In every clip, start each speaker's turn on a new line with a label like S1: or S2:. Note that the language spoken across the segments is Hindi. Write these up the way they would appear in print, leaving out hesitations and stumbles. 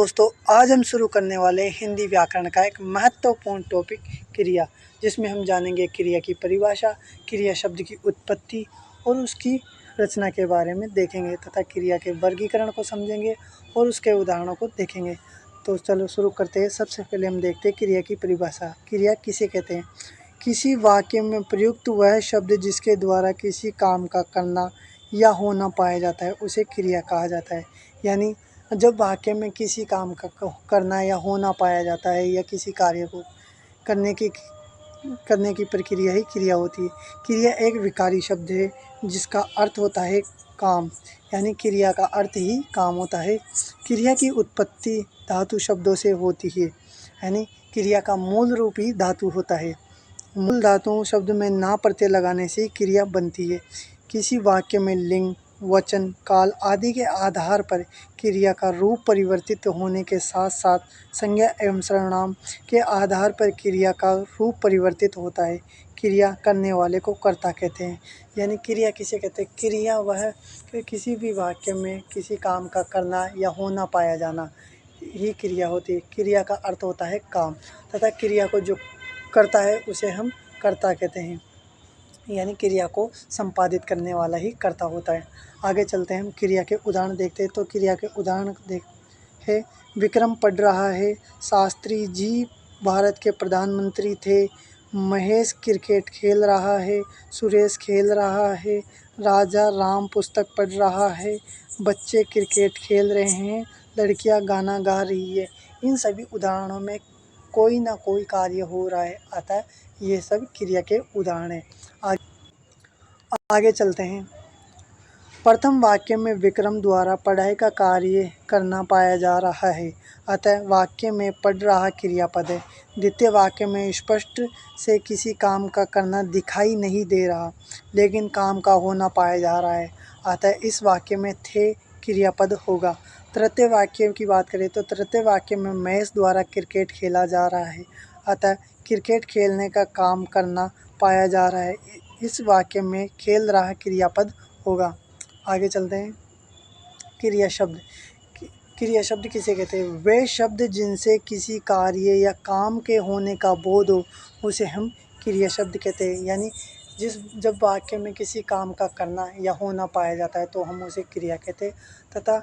S1: दोस्तों, आज हम शुरू करने वाले हैं हिंदी व्याकरण का एक महत्वपूर्ण टॉपिक क्रिया, जिसमें हम जानेंगे क्रिया की परिभाषा, क्रिया शब्द की उत्पत्ति और उसकी रचना के बारे में देखेंगे तथा क्रिया के वर्गीकरण को समझेंगे और उसके उदाहरणों को देखेंगे। तो चलो शुरू करते हैं। सबसे पहले हम देखते हैं क्रिया की परिभाषा। क्रिया किसे कहते हैं? किसी वाक्य में प्रयुक्त वह शब्द जिसके द्वारा किसी काम का करना या होना पाया जाता है उसे क्रिया कहा जाता है। यानी जब वाक्य में किसी काम का करना या होना पाया जाता है या किसी कार्य को करने की प्रक्रिया ही क्रिया होती है। क्रिया एक विकारी शब्द है जिसका अर्थ होता है काम, यानी क्रिया का अर्थ ही काम होता है। क्रिया की उत्पत्ति धातु शब्दों से होती है, यानी क्रिया का मूल रूप ही धातु होता है। मूल धातु शब्द में ना प्रत्यय लगाने से क्रिया बनती है। किसी वाक्य में लिंग, वचन, काल आदि के आधार पर क्रिया का रूप परिवर्तित होने के साथ साथ संज्ञा एवं सर्वनाम के आधार पर क्रिया का रूप परिवर्तित होता है। क्रिया करने वाले को कर्ता कहते हैं। यानी क्रिया किसे कहते हैं? क्रिया वह कि किसी भी वाक्य में किसी काम का करना या होना पाया जाना ही क्रिया होती है। क्रिया का अर्थ होता है काम तथा क्रिया को जो करता है उसे हम कर्ता कहते हैं, यानी क्रिया को संपादित करने वाला ही कर्ता होता है। आगे चलते हैं, हम क्रिया के उदाहरण देखते हैं। तो क्रिया के उदाहरण है, विक्रम पढ़ रहा है, शास्त्री जी भारत के प्रधानमंत्री थे, महेश क्रिकेट खेल रहा है, सुरेश खेल रहा है, राजा राम पुस्तक पढ़ रहा है, बच्चे क्रिकेट खेल रहे हैं, लड़कियां गाना गा रही है। इन सभी उदाहरणों में कोई ना कोई कार्य हो रहा है, अतः ये सब क्रिया के उदाहरण हैं। आगे चलते हैं। प्रथम वाक्य में विक्रम द्वारा पढ़ाई का कार्य करना पाया जा रहा है, अतः वाक्य में पढ़ रहा क्रियापद है। द्वितीय वाक्य में स्पष्ट से किसी काम का करना दिखाई नहीं दे रहा, लेकिन काम का होना पाया जा रहा है, अतः इस वाक्य में थे क्रियापद होगा। तृतीय वाक्य की बात करें तो तृतीय वाक्य में महेश द्वारा क्रिकेट खेला जा रहा है, अतः क्रिकेट खेलने का काम करना पाया जा रहा है। इस वाक्य में खेल रहा क्रियापद होगा। आगे चलते हैं। क्रिया शब्द। क्रिया शब्द किसे कहते हैं? वे शब्द जिनसे किसी कार्य या काम के होने का बोध हो उसे हम क्रिया शब्द कहते हैं। यानी जब वाक्य में किसी काम का करना या होना पाया जाता है तो हम उसे क्रिया कहते हैं, तथा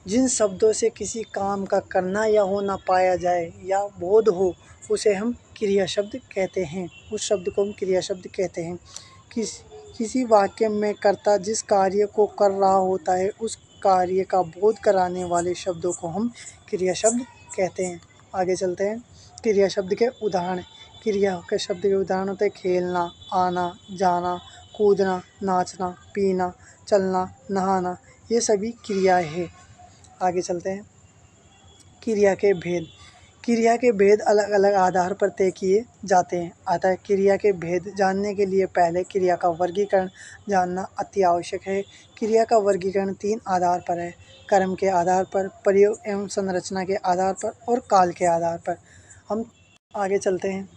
S1: जिन शब्दों से किसी काम का करना या होना पाया जाए या बोध हो उसे हम क्रिया शब्द कहते हैं। उस शब्द को हम क्रिया शब्द कहते हैं। किसी वाक्य में कर्ता जिस कार्य को कर रहा होता है उस कार्य का बोध कराने वाले शब्दों को हम क्रिया शब्द कहते हैं। आगे चलते हैं। क्रिया शब्द के उदाहरण। क्रिया के शब्द के उदाहरण होते हैं खेलना, आना, जाना, कूदना, नाचना, पीना, चलना, नहाना, ये सभी क्रियाएं हैं। आगे चलते हैं। क्रिया के भेद। क्रिया के भेद अलग अलग आधार पर तय किए जाते हैं, अतः क्रिया के भेद जानने के लिए पहले क्रिया का वर्गीकरण जानना अति आवश्यक है। क्रिया का वर्गीकरण 3 आधार पर है: कर्म के आधार पर, प्रयोग एवं संरचना के आधार पर और काल के आधार पर। हम आगे चलते हैं।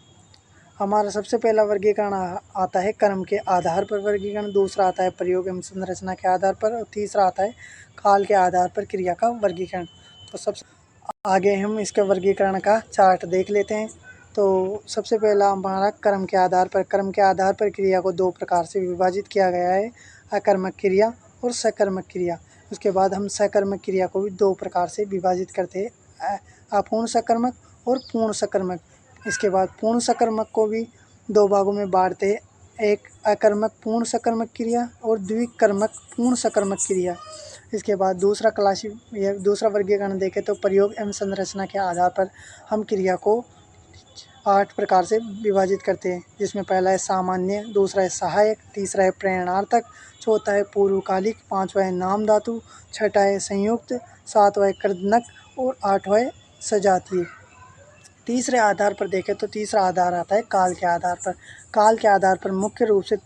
S1: हमारा सबसे पहला वर्गीकरण आता है कर्म के आधार पर वर्गीकरण, दूसरा आता है प्रयोग एवं संरचना के आधार पर और तीसरा आता है काल के आधार पर क्रिया का वर्गीकरण। तो सबसे आगे हम इसके वर्गीकरण का चार्ट देख लेते हैं। तो सबसे पहला हमारा कर्म के आधार पर। कर्म के आधार पर क्रिया को 2 प्रकार से विभाजित किया गया है: अकर्मक क्रिया और सकर्मक क्रिया। उसके बाद हम सकर्मक क्रिया को भी 2 प्रकार से विभाजित करते हैं: अपूर्ण सकर्मक और पूर्ण सकर्मक। इसके बाद पूर्ण सकर्मक को भी 2 भागों में बांटते हैं: एक अकर्मक पूर्ण सकर्मक क्रिया और द्विकर्मक पूर्ण सकर्मक क्रिया। इसके बाद दूसरा वर्गीकरण देखें तो प्रयोग एवं संरचना के आधार पर हम क्रिया को 8 प्रकार से विभाजित करते हैं, जिसमें पहला है सामान्य, दूसरा है सहायक, तीसरा है प्रेरणार्थक, चौथा है पूर्वकालिक, पांचवा है नाम धातु, छठा है संयुक्त, सातवां है कृदनक और आठवां है सजातीय। तीसरे आधार पर देखें तो तीसरा आधार आता है काल के आधार पर। काल के आधार पर मुख्य रूप से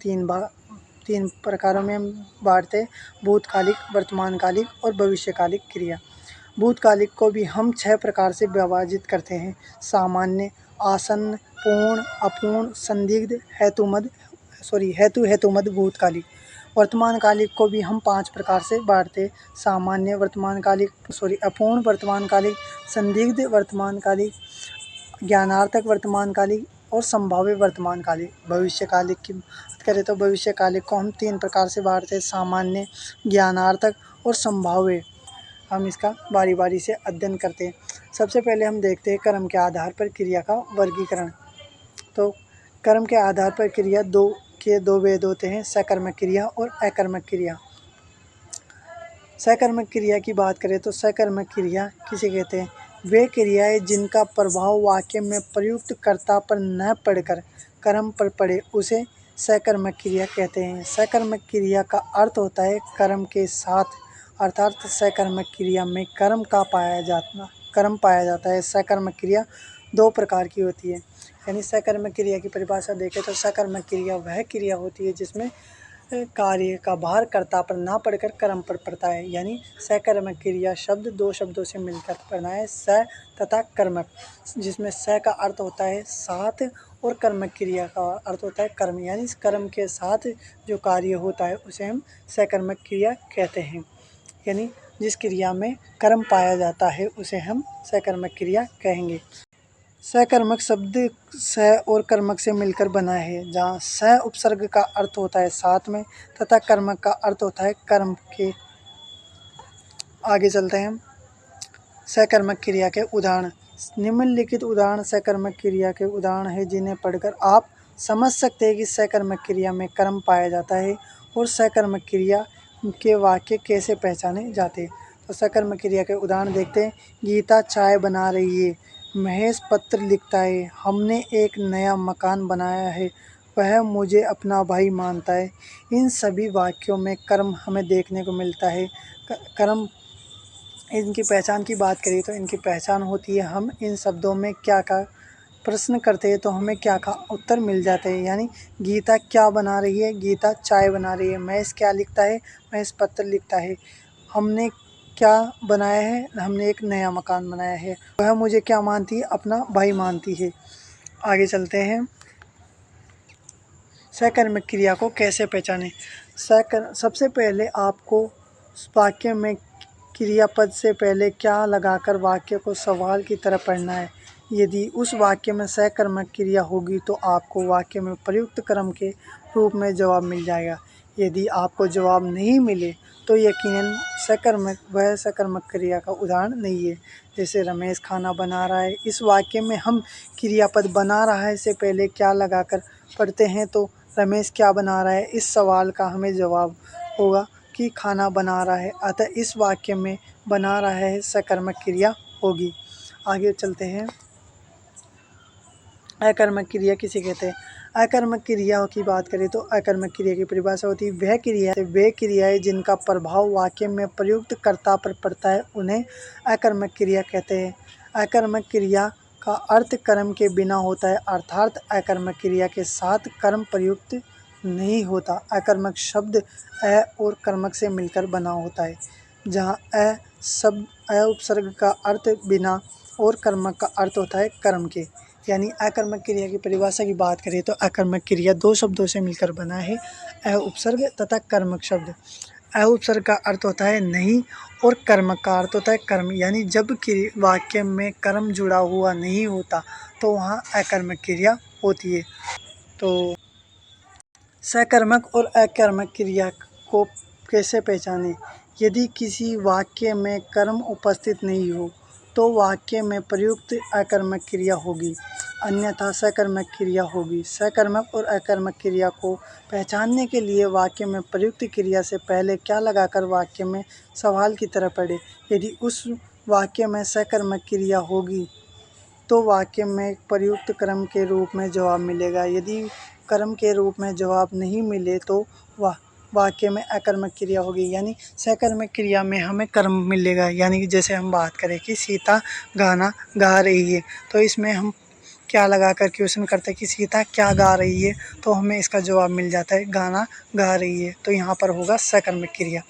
S1: 3 प्रकारों में हम बांटते हैं: भूतकालिक, वर्तमानकालिक और भविष्यकालिक क्रिया। भूतकालिक को भी हम 6 प्रकार से विभाजित करते हैं: सामान्य, आसन्न, पूर्ण, अपूर्ण, संदिग्ध, हेतुमद भूतकालिक। वर्तमान कालिक को भी हम 5 प्रकार से बांटते: सामान्य वर्तमान कालिक, अपूर्ण वर्तमान कालिक, संदिग्ध वर्तमान कालिक, ज्ञानार्थक वर्तमान कालिक और संभाव्य वर्तमान कालिक। भविष्य कालिक की बात करें तो भविष्य कालिक को हम 3 प्रकार से बांटते हैं: सामान्य, ज्ञानार्थक और संभाव्य। हम इसका बारी बारी से अध्ययन करते हैं। सबसे पहले हम देखते हैं कर्म के आधार पर क्रिया का वर्गीकरण। तो कर्म के आधार पर क्रिया दो भेद होते हैं: सकर्मक क्रिया और अकर्मक क्रिया। सकर्मक क्रिया की बात करें तो सकर्मक क्रिया किसे कहते हैं? वे क्रियाएं जिनका प्रभाव वाक्य में प्रयुक्त कर्ता पर न पड़कर कर्म पर पड़े उसे सकर्मक क्रिया कहते हैं। सकर्मक क्रिया का अर्थ होता है कर्म के साथ, अर्थात सकर्मक क्रिया में कर्म पाया जाता है। सकर्मक क्रिया 2 प्रकार की होती है। यानी सकर्मक क्रिया की परिभाषा देखें तो सकर्मक क्रिया वह क्रिया होती है जिसमें कार्य का भार कर्ता पर ना पड़कर कर्म पर पड़ता है। यानी सकर्मक क्रिया शब्द 2 शब्दों से मिलकर बना है, स तथा कर्मक, जिसमें स का अर्थ होता है साथ और कर्मक क्रिया का अर्थ होता है कर्म। यानी कर्म के साथ जो कार्य होता है उसे हम सकर्मक क्रिया कहते हैं। यानी जिस क्रिया में कर्म पाया जाता है उसे हम सकर्मक क्रिया कहेंगे। सकर्मक शब्द स और कर्मक से मिलकर बना है, जहाँ स उपसर्ग का अर्थ होता है साथ में तथा कर्मक का अर्थ होता है कर्म के। आगे चलते हैं। सकर्मक क्रिया के उदाहरण। निम्नलिखित उदाहरण सकर्मक क्रिया के उदाहरण है जिन्हें पढ़कर आप समझ सकते हैं कि सकर्मक क्रिया में कर्म पाया जाता है और सकर्मक क्रिया के वाक्य कैसे पहचाने जाते हैं। तो सकर्मक क्रिया के उदाहरण देखते हैं। गीता चाय बना रही है, महेश पत्र लिखता है, हमने एक नया मकान बनाया है, वह मुझे अपना भाई मानता है। इन सभी वाक्यों में कर्म हमें देखने को मिलता है। कर्म, इनकी पहचान की बात करें तो इनकी पहचान होती है हम इन शब्दों में क्या का प्रश्न करते हैं तो हमें क्या का उत्तर मिल जाते हैं। यानी गीता क्या बना रही है? गीता चाय बना रही है। महेश क्या लिखता है? महेश पत्र लिखता है। हमने क्या बनाया है? हमने एक नया मकान बनाया है। वह मुझे क्या मानती है? अपना भाई मानती है। आगे चलते हैं। सकर्मक क्रिया को कैसे पहचानें? सबसे पहले आपको वाक्य में क्रियापद से पहले क्या लगाकर वाक्य को सवाल की तरह पढ़ना है। यदि उस वाक्य में सकर्मक क्रिया होगी तो आपको वाक्य में प्रयुक्त कर्म के रूप में जवाब मिल जाएगा। यदि आपको जवाब नहीं मिले तो यकीनन सकर्मक क्रिया का उदाहरण नहीं है। जैसे रमेश खाना बना रहा है, इस वाक्य में हम क्रियापद बना रहा है से पहले क्या लगाकर पढ़ते हैं तो रमेश क्या बना रहा है, इस सवाल का हमें जवाब होगा कि खाना बना रहा है। अतः इस वाक्य में बना रहा है सकर्मक क्रिया होगी। आगे चलते हैं। अकर्मक क्रिया किसे कहते हैं? अकर्मक क्रिया की बात करें तो अकर्मक क्रिया की परिभाषा होती है वे क्रियाएं जिनका प्रभाव वाक्य में प्रयुक्त कर्ता पर पड़ता है उन्हें अकर्मक क्रिया कहते हैं। अकर्मक क्रिया का अर्थ कर्म के बिना होता है, अर्थात अकर्मक क्रिया के साथ कर्म प्रयुक्त नहीं होता। अकर्मक शब्द अ और कर्मक से मिलकर बना होता है, जहाँ अ उपसर्ग का अर्थ बिना और कर्मक का अर्थ होता है कर्म के। यानी अकर्मक क्रिया की परिभाषा की बात करें तो अकर्मक क्रिया 2 शब्दों से मिलकर बना है, अ उपसर्ग तथा कर्मक शब्द। अ उपसर्ग का अर्थ होता है नहीं और कर्मक का अर्थ होता है कर्म। यानी जब वाक्य में कर्म जुड़ा हुआ नहीं होता तो वहाँ अकर्मक क्रिया होती है। तो सकर्मक और अकर्मक क्रिया को कैसे पहचानें? यदि किसी वाक्य में कर्म उपस्थित नहीं हो तो वाक्य में प्रयुक्त अकर्मक क्रिया होगी, अन्यथा सकर्मक क्रिया होगी। सकर्मक और अकर्मक क्रिया को पहचानने के लिए वाक्य में प्रयुक्त क्रिया से पहले क्या लगाकर वाक्य में सवाल की तरह पढ़े। यदि उस वाक्य में सकर्मक क्रिया होगी तो वाक्य में प्रयुक्त कर्म के रूप में जवाब मिलेगा। यदि कर्म के रूप में जवाब नहीं मिले तो वाक्य में अकर्मक क्रिया होगी। यानी सकर्मक क्रिया में हमें कर्म मिलेगा। यानी कि जैसे हम बात करें कि सीता गाना गा रही है तो इसमें हम क्या लगाकर क्वेश्चन करते हैं कि सीता क्या गा रही है, तो हमें इसका जवाब मिल जाता है गाना गा रही है। तो यहाँ पर होगा सकर्मक क्रिया।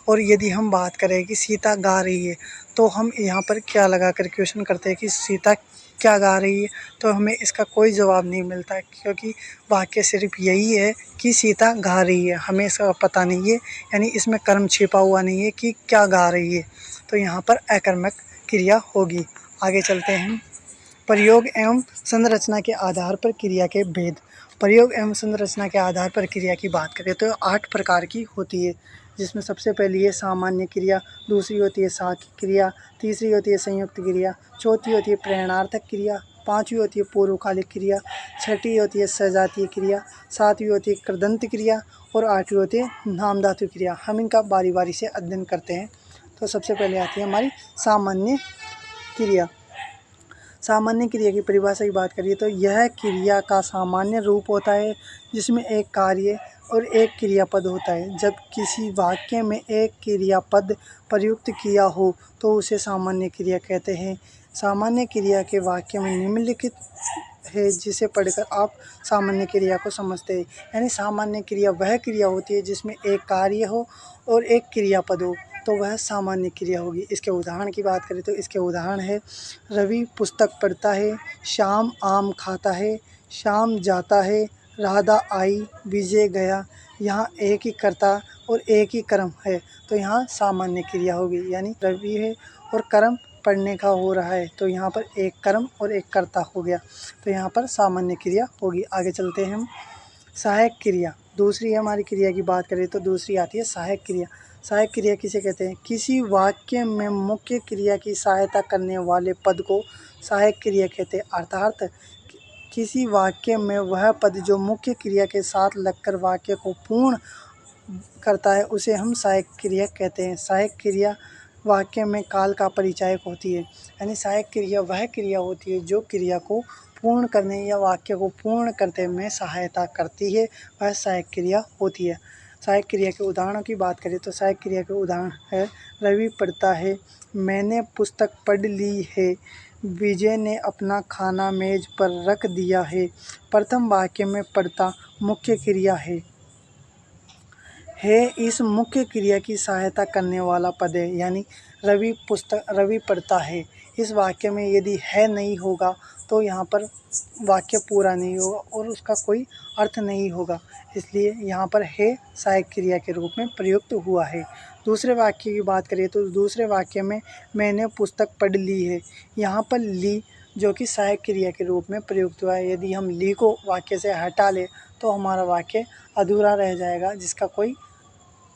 S1: और यदि हम बात करें कि सीता गा रही है तो हम यहाँ पर क्या लगाकर क्वेश्चन करते हैं कि सीता क्या गा रही है, तो हमें इसका कोई जवाब नहीं मिलता, क्योंकि वाक्य सिर्फ यही है कि सीता गा रही है, हमें इसका पता नहीं है, यानी इसमें कर्म छिपा हुआ नहीं है कि क्या गा रही है, तो यहाँ पर अकर्मक क्रिया होगी। आगे चलते हैं। प्रयोग एवं संरचना के आधार पर क्रिया के भेद। प्रयोग एवं संरचना के आधार पर क्रिया की बात करें तो 8 प्रकार की होती है, जिसमें सबसे पहली है सामान्य क्रिया, दूसरी होती है साहकिक क्रिया, तीसरी होती है संयुक्त क्रिया, चौथी होती है प्रेरणार्थक क्रिया, पाँचवीं होती है पूर्वकालिक क्रिया, छठी होती है सजातीय क्रिया, सातवीं होती है कृदंत क्रिया और आठवीं होती है नामधातु क्रिया। हम इनका बारी बारी से अध्ययन करते हैं। तो सबसे पहले आती है हमारी सामान्य क्रिया। सामान्य क्रिया की परिभाषा की बात करिए तो यह क्रिया का सामान्य रूप होता है जिसमें एक कार्य और एक क्रियापद होता है। जब किसी वाक्य में एक क्रियापद प्रयुक्त किया हो तो उसे सामान्य क्रिया कहते हैं। सामान्य क्रिया के वाक्य में निम्नलिखित है जिसे पढ़कर आप सामान्य क्रिया को समझते हैं। यानी सामान्य क्रिया वह क्रिया होती है जिसमें एक कार्य हो और एक क्रियापद हो, तो वह सामान्य क्रिया होगी। इसके उदाहरण की बात करें तो इसके उदाहरण है रवि पुस्तक पढ़ता है, श्याम आम खाता है, श्याम जाता है, राधा आई, विजय गया। यहाँ एक ही कर्ता और एक ही कर्म है, तो यहाँ सामान्य क्रिया होगी। यानी रवि है और कर्म पढ़ने का हो रहा है, तो यहाँ पर एक कर्म और एक कर्ता हो गया, तो यहाँ पर सामान्य क्रिया होगी। आगे चलते हैं हम। सहायक क्रिया दूसरी हमारी क्रिया की बात करें तो दूसरी आती है सहायक क्रिया। सहायक क्रिया किसे कहते हैं? किसी वाक्य में मुख्य क्रिया की सहायता करने वाले पद को सहायक क्रिया कहते हैं। अर्थात किसी वाक्य में वह पद जो मुख्य क्रिया के साथ लगकर वाक्य को पूर्ण करता है उसे हम सहायक क्रिया कहते हैं। सहायक क्रिया वाक्य में काल का परिचायक होती है। यानी सहायक क्रिया वह क्रिया होती है जो क्रिया को पूर्ण करने या वाक्य को पूर्ण करने में सहायता करती है, वह सहायक क्रिया होती है। सहायक क्रिया के उदाहरणों की बात करें तो सहायक क्रिया के उदाहरण है रवि पढ़ता है, मैंने पुस्तक पढ़ ली है, विजय ने अपना खाना मेज पर रख दिया है। प्रथम वाक्य में पढ़ता मुख्य क्रिया है इस मुख्य क्रिया की सहायता करने वाला पद है। यानी रवि पढ़ता है, इस वाक्य में यदि है नहीं होगा तो यहाँ पर वाक्य पूरा नहीं होगा और उसका कोई अर्थ नहीं होगा, इसलिए यहाँ पर है सहायक क्रिया के रूप में प्रयुक्त हुआ है। दूसरे वाक्य की बात करें तो दूसरे वाक्य में मैंने पुस्तक पढ़ ली है, यहाँ पर ली जो कि सहायक क्रिया के रूप में प्रयुक्त हुआ है। यदि हम ली को वाक्य से हटा ले तो हमारा वाक्य अधूरा रह जाएगा, जिसका कोई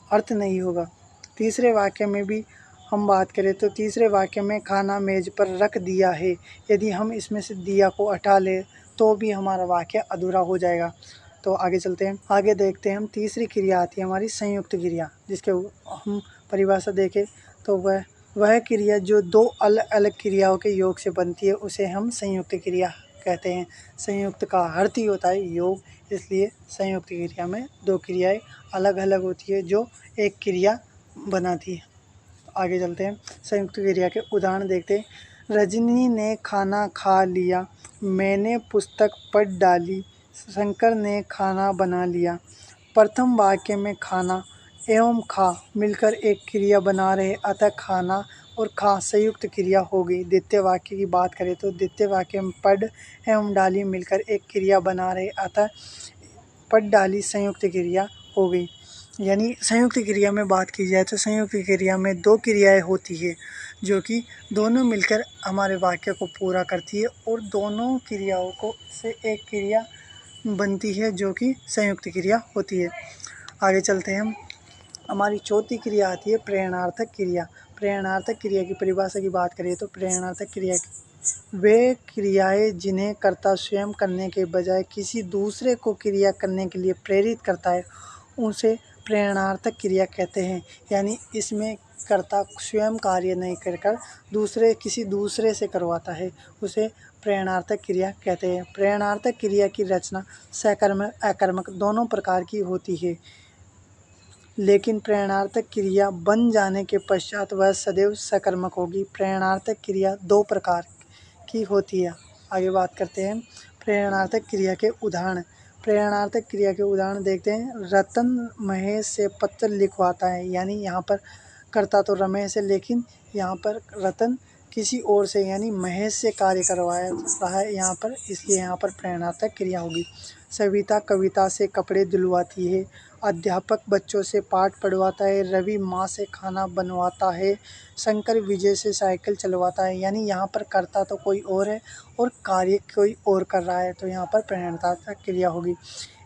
S1: अर्थ नहीं होगा। तीसरे वाक्य में भी हम बात करें तो तीसरे वाक्य में खाना मेज पर रख दिया है, यदि हम इसमें से दिया को हटा ले तो भी हमारा वाक्य अधूरा हो जाएगा। तो आगे चलते हैं, आगे देखते हैं हम। तीसरी क्रिया आती है हमारी संयुक्त क्रिया, जिसके हम परिभाषा देखें तो वह क्रिया जो दो अलग अलग क्रियाओं के योग से बनती है उसे हम संयुक्त क्रिया कहते हैं। संयुक्त का अर्थ ही होता है योग, इसलिए संयुक्त क्रिया में दो क्रियाएं अलग अलग होती है जो एक क्रिया बनाती है। आगे चलते हैं, संयुक्त क्रिया के उदाहरण देखते हैं। रजनी ने खाना खा लिया, मैंने पुस्तक पढ़ डाली, शंकर ने खाना बना लिया। प्रथम वाक्य में खाना एवं खा मिलकर एक क्रिया बना रहे, अतः खाना और खा संयुक्त क्रिया हो गई। द्वितीय वाक्य की बात करें तो द्वितीय वाक्य में पढ़ एवं डाली मिलकर एक क्रिया बना रहे, अतः पढ़ डाली संयुक्त क्रिया हो गई। यानी संयुक्त क्रिया में बात की जाए तो संयुक्त क्रिया में दो क्रियाएं होती है जो कि दोनों मिलकर हमारे वाक्य को पूरा करती है और दोनों क्रियाओं को से एक क्रिया बनती है जो कि संयुक्त क्रिया होती है। आगे चलते हैं हम। हमारी चौथी क्रिया आती है प्रेरणार्थक क्रिया। प्रेरणार्थक क्रिया की परिभाषा की बात करें तो प्रेरणार्थक क्रिया वे क्रियाएं जिन्हें कर्ता स्वयं करने के बजाय किसी दूसरे को क्रिया करने के लिए प्रेरित करता है उसे प्रेरणार्थक क्रिया कहते हैं। यानी इसमें कर्ता स्वयं कार्य नहीं कर किसी दूसरे से करवाता है, उसे प्रेरणार्थक क्रिया कहते हैं। प्रेरणार्थक क्रिया की रचना सकर्मक अकर्मक दोनों प्रकार की होती है, लेकिन प्रेरणार्थक क्रिया बन जाने के पश्चात वह सदैव सकर्मक होगी। प्रेरणार्थक क्रिया दो प्रकार की होती है। आगे बात करते हैं प्रेरणार्थक क्रिया के उदाहरण। प्रेरणार्थक क्रिया के उदाहरण देखते हैं। रतन महेश से पत्र लिखवाता है, यानी यहाँ पर कर्ता तो रमेश है लेकिन यहाँ पर रतन किसी और से यानी महेश से कार्य करवाया रहा है यहाँ पर, इसलिए यहाँ पर प्रेरणार्थक क्रिया होगी। सविता कविता से कपड़े धुलवाती है। अध्यापक बच्चों से पाठ पढ़वाता है। रवि माँ से खाना बनवाता है। शंकर विजय से साइकिल चलवाता है। यानी यहाँ पर कर्ता तो कोई और है और कार्य कोई और कर रहा है, तो यहाँ पर प्रेरणार्थक क्रिया होगी।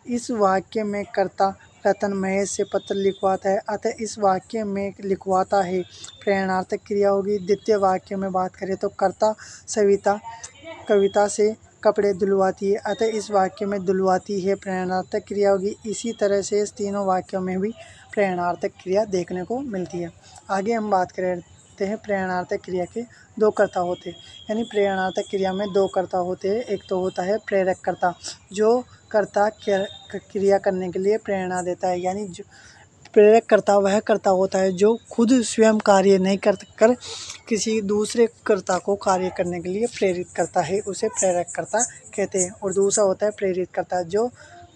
S1: इस वाक्य में कर्ता रतन महेश से पत्र लिखवाता है, अतः इस वाक्य में लिखवाता है प्रेरणार्थक क्रिया होगी। द्वितीय वाक्य में बात करें तो कर्ता सविता कविता से कपड़े धुलवाती है, अतः इस वाक्य में धुलवाती है प्रेरणार्थक क्रिया होगी। इसी तरह से इस तीनों वाक्यों में भी प्रेरणार्थक क्रिया देखने को मिलती है। आगे हम बात करते हैं प्रेरणार्थक क्रिया के दो कर्ता होते हैं, यानी प्रेरणार्थक क्रिया में दो कर्ता होते हैं। एक तो होता है प्रेरक कर्ता, जो कर्ता क्रिया करने के लिए प्रेरणा देता है, यानी जो प्रेरक कर्ता वह कर्ता होता है जो खुद स्वयं कार्य नहीं कर किसी दूसरे कर्ता को कार्य करने के लिए प्रेरित करता है, उसे प्रेरक कर्ता कहते हैं। और दूसरा होता है प्रेरित कर्ता, जो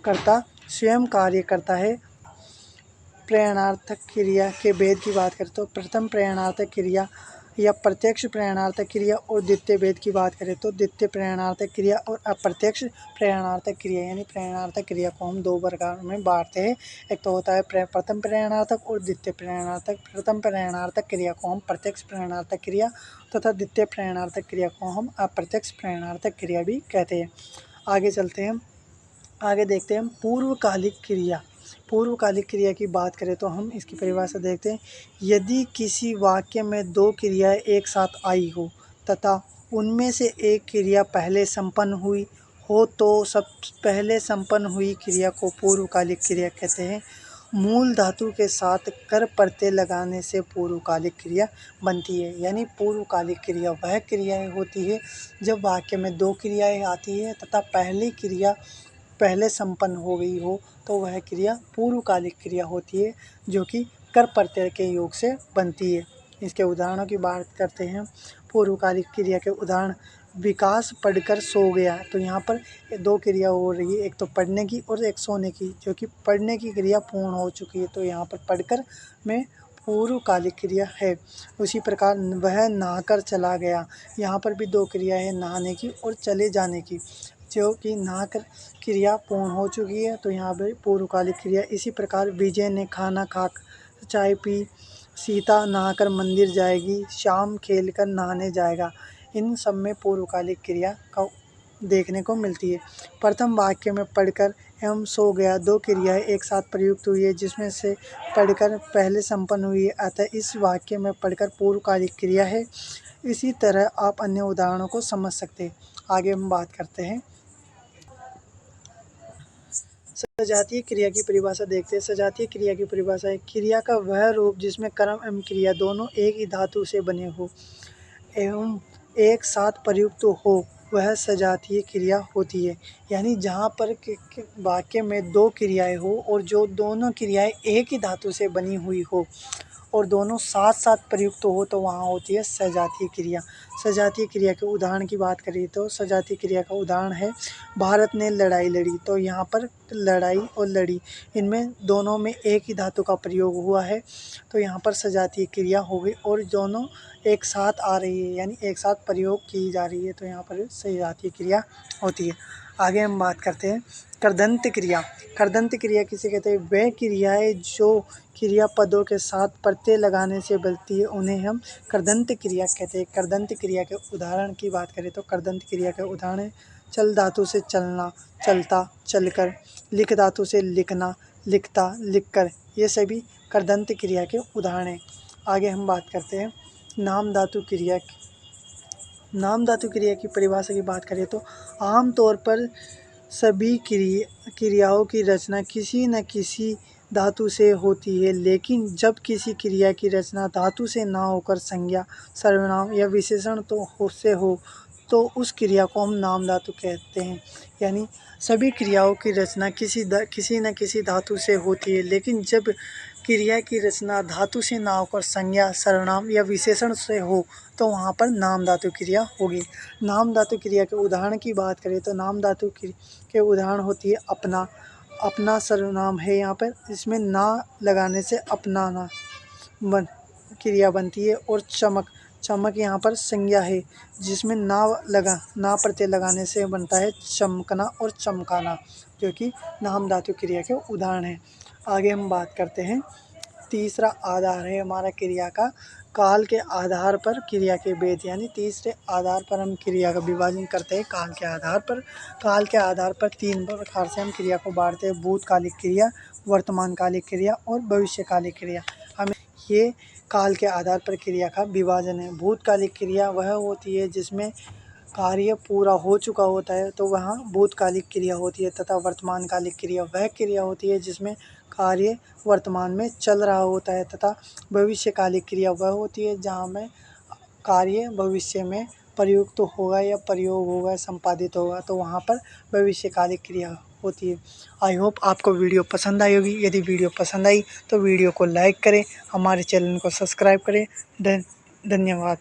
S1: कर्ता स्वयं कार्य करता है। प्रेरणार्थक क्रिया के भेद की बात करें तो प्रथम प्रेरणार्थक क्रिया या प्रत्यक्ष प्रेरणार्थक क्रिया और द्वितीय भेद की बात करें तो द्वितीय प्रेरणार्थक क्रिया और अप्रत्यक्ष प्रेरणार्थक क्रिया, यानी प्रेरणार्थक क्रिया को हम दो प्रकार में बांटते हैं। एक तो होता है प्रथम प्रेरणार्थक और द्वितीय प्रेरणार्थक। प्रथम प्रेरणार्थक क्रिया को हम प्रत्यक्ष प्रेरणार्थक क्रिया तथा द्वितीय प्रेरणार्थक क्रिया को हम अप्रत्यक्ष प्रेरणार्थक क्रिया भी कहते हैं। आगे चलते हैं, आगे देखते हैं पूर्वकालिक क्रिया। पूर्वकालिक क्रिया की बात करें तो हम इसकी परिभाषा देखते हैं। यदि किसी वाक्य में दो क्रियाएं एक साथ आई हो तथा उनमें से एक क्रिया पहले संपन्न हुई हो तो सब पहले संपन्न हुई क्रिया को पूर्वकालिक क्रिया कहते हैं। मूल धातु के साथ कर प्रत्यय लगाने से पूर्वकालिक क्रिया बनती है, यानी पूर्वकालिक क्रिया वह क्रियाएं होती है जब वाक्य में दो क्रियाएं आती है तथा पहली क्रिया पहले संपन्न हो गई हो तो वह क्रिया पूर्वकालिक क्रिया होती है, जो कि कर प्रत्यय के योग से बनती है। इसके उदाहरणों की बात करते हैं। पूर्वकालिक क्रिया के उदाहरण, विकास पढ़कर सो गया, तो यहाँ पर दो क्रिया हो रही है, एक तो पढ़ने की और एक सोने की, जो कि पढ़ने की क्रिया पूर्ण हो चुकी है, तो यहाँ पर पढ़कर में पूर्वकालिक क्रिया है। उसी प्रकार वह नहाकर चला गया, यहाँ पर भी दो क्रिया है, नहाने की और चले जाने की, जो कि नहाकर क्रिया पूर्ण हो चुकी है, तो यहाँ पर पूर्वकालिक क्रिया। इसी प्रकार विजय ने खाना खा चाय पी, सीता नहाकर मंदिर जाएगी, श्याम खेलकर नहाने जाएगा, इन सब में पूर्वकालिक क्रिया का देखने को मिलती है। प्रथम वाक्य में पढ़कर एवं सो गया दो क्रियाएं एक साथ प्रयुक्त हुई है, जिसमें से पढ़कर पहले संपन्न हुई है, अतः इस वाक्य में पढ़कर पूर्वकालिक क्रिया है। इसी तरह आप अन्य उदाहरणों को समझ सकते हैं। आगे हम बात करते हैं सजातीय क्रिया की परिभाषा देखते हैं। सजातीय क्रिया की परिभाषा है क्रिया का वह रूप जिसमें कर्म एवं क्रिया दोनों एक ही धातु से बने हो एवं एक साथ प्रयुक्त हो, वह सजातीय क्रिया होती है। यानी जहाँ पर वाक्य में दो क्रियाएं हो और जो दोनों क्रियाएं एक ही धातु से बनी हुई हो और दोनों साथ साथ प्रयुक्त हो तो वहाँ होती है सजातीय क्रिया। सजातीय क्रिया के उदाहरण की बात करें तो सजातीय क्रिया का उदाहरण है भारत ने लड़ाई लड़ी, तो यहाँ पर लड़ाई और लड़ी इनमें दोनों में एक ही धातु का प्रयोग हुआ है, तो यहाँ पर सजातीय क्रिया हो गई और दोनों एक साथ आ रही है, यानी एक साथ प्रयोग की जा रही है, तो यहाँ पर सजातीय क्रिया होती है। आगे हम बात करते हैं कर्दंत क्रिया। कर्दंत क्रिया किसे कहते हैं? वह क्रियाएं जो क्रिया पदों के साथ प्रत्यय लगाने से बनती है उन्हें हम कर्दंत क्रिया कहते हैं। कर्दंत क्रिया के उदाहरण की बात करें तो कर्दंत क्रिया के उदाहरण है चल धातु से चलना, चलता, चलकर, लिख धातु से लिखना, लिखता, लिखकर, ये सभी कर्दंत क्रिया के उदाहरण हैं। आगे हम बात करते हैं नाम धातु क्रिया। नाम धातु क्रिया की परिभाषा की बात करें तो आम तौर पर सभी क्रियाओं की रचना किसी न किसी धातु से होती है, लेकिन जब किसी क्रिया की रचना धातु से ना होकर संज्ञा, सर्वनाम या विशेषण से हो तो उस क्रिया को हम नाम धातु कहते हैं। यानी सभी क्रियाओं की रचना किसी न किसी धातु से होती है, लेकिन जब क्रिया की रचना धातु से ना होकर संज्ञा, सर्वनाम या विशेषण से हो तो वहाँ पर नाम धातु क्रिया होगी। नाम धातु क्रिया के उदाहरण की बात करें तो नाम धातु के उदाहरण होती है अपना। अपना सर्वनाम है यहाँ पर, इसमें ना लगाने से अपनाना क्रिया बनती है। और चमक, चमक यहाँ पर संज्ञा है, जिसमें ना प्रत्यय लगाने से बनता है चमकना और चमकाना, जो कि नाम धातु क्रिया के उदाहरण हैं। आगे हम बात करते हैं। तीसरा आधार है हमारा क्रिया का काल के आधार पर क्रिया के भेद, यानी तीसरे आधार पर हम क्रिया का विभाजन करते हैं काल के आधार पर। काल के आधार पर 3 प्रकार से हम क्रिया को बांटते हैं: भूतकालिक क्रिया, वर्तमानकालिक क्रिया और भविष्यकालिक क्रिया। हमें ये काल के आधार पर क्रिया का विभाजन है। भूतकालिक क्रिया वह होती है जिसमें कार्य पूरा हो चुका होता है, तो वहाँ भूतकालिक क्रिया होती है, तथा वर्तमानकालिक क्रिया वह क्रिया होती है जिसमें कार्य वर्तमान में चल रहा होता है, तथा भविष्यकालिक क्रिया वह होती है जहाँ में कार्य भविष्य में प्रयुक्त होगा या प्रयोग होगा, संपादित होगा, तो वहाँ पर भविष्यकालिक क्रिया होती है। आई होप आपको वीडियो पसंद आई होगी। यदि वीडियो पसंद आई तो वीडियो को लाइक करें, हमारे चैनल को सब्सक्राइब करें। धन्यवाद।